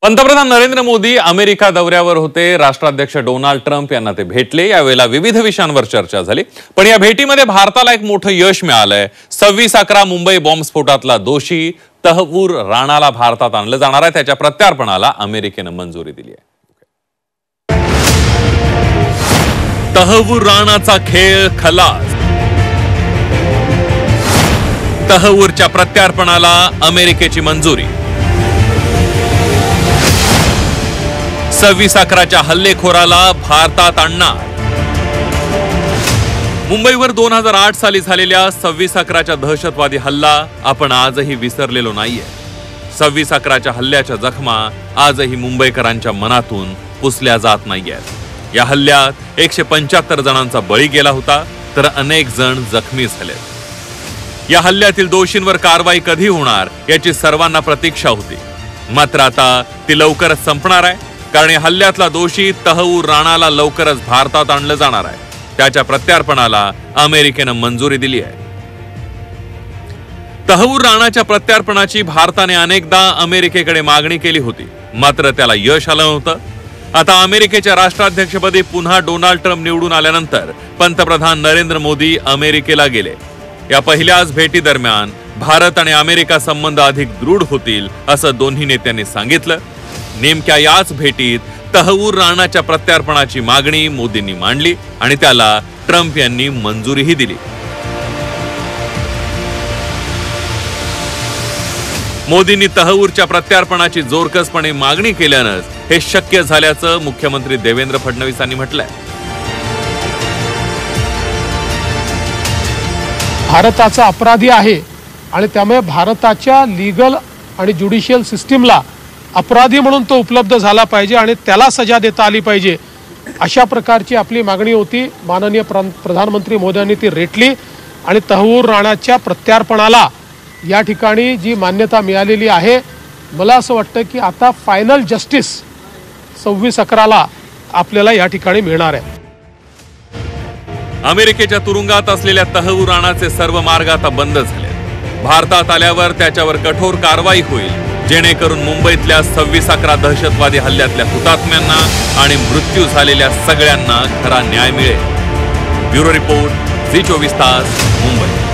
पंतप्रधान नरेंद्र मोदी अमेरिका दौऱ्यावर होते। राष्ट्राध्यक्ष डोनाल्ड ट्रम्प यांना ते भेटले। यावेळेला विविध विषयांवर चर्चा झाली, पण या भेटीमध्ये भारताला एक मोठं यश मिळालंय। 26/11 मुंबई बॉम्बस्फोटातला दोषी तहव्वूर राणाला भारतात आणलं जाणार आहे। त्याच्या प्रत्यार्पणाला अमेरिकेने मंजुरी दिली आहे। तहव्वूर राणाचा खेळ खलास। तहव्वूरच्या प्रत्यार्पणाला अमेरिकेची मंजुरी। 26/11च्या हल्लेखोराला भारतात आणणार। मुंबईवर 2008 साली झालेल्या 26/11च्या दहशतवादी हल्ला आपण आजही विसरलेलो नाहीये। 26/11च्या हल्ल्याच्या जखमा आजही मुंबईकरांच्या मनातून पुसल्या जात नाहीयेत। या हल्ल्यात 175 जणांचा बळी गेला होता, तर अनेक जण जखमी झाले। या हल्ल्यातील दोषींवर कारवाई कधी होणार याची सर्वांना प्रतीक्षा होती, मात्र आता ती लवकरच संपणार आहे। कारण या हल्ल्यातला दोषी तहव्वूर राणाला लवकरच भारतात आणलं जाणार आहे। त्याच्या प्रत्यार्पणाला अमेरिकेने मंजुरी दिली आहे। तहव्वूर राणाच्या प्रत्यार्पणाची भारताने अनेकदा अमेरिकेकडे मागणी केली होती, मात्र त्याला यश आलं नव्हतं। आता अमेरिकेच्या राष्ट्राध्यक्षपदी पुन्हा डोनाल्ड ट्रम्प निवडून आल्यानंतर पंतप्रधान नरेंद्र मोदी अमेरिकेला गेले। या पहिल्याच भेटी दरम्यान भारत आणि अमेरिका संबंध अधिक दृढ होतील असं दोन्ही नेत्यांनी सांगितलं। नेमक्या याच भेटीत तहव्वूर राणाच्या प्रत्यार्पणाची मागणी मोदींनी मांडली आणि त्याला ट्रम्प यांनी मंजुरीही दिली। मोदींनी तहव्वूरच्या प्रत्यार्पणाची जोरकसपणे मागणी केल्यानंच हे शक्य झाल्याचं मुख्यमंत्री देवेंद्र फडणवीस यांनी म्हटलंय। भारताचा अपराधी आहे आणि त्यामुळे भारताच्या लीगल आणि ज्युडिशियल सिस्टीमला अपराधी म्हणून तो उपलब्ध झाला पाहिजे आणि त्याला सजा देता आली पाहिजे, अशा प्रकारची आपली मागणी होती। माननीय प्रधानमंत्री मोदींनी ती रेटली आणि तहव्वूर राणाच्या प्रत्यार्पणाला या ठिकाणी जी मान्यता मिळालेली आहे, मला असं वाटतं की आता फायनल जस्टिस 26/11ला आपल्याला या ठिकाणी मिळणार आहे। अमेरिकेच्या तुरुंगात असलेल्या तहव्वूर राणाचे सर्व मार्ग आता बंद झाले। भारतात आल्यावर त्याच्यावर कठोर कारवाई होईल, जेणेकरून मुंबईतल्या 26/11 दहशतवादी हल्ल्यातल्या हुतात्म्यांना आणि मृत्यू झालेल्या सगळ्यांना खरा न्याय मिळेल। ब्युरो रिपोर्ट, झी 24 तास, मुंबई।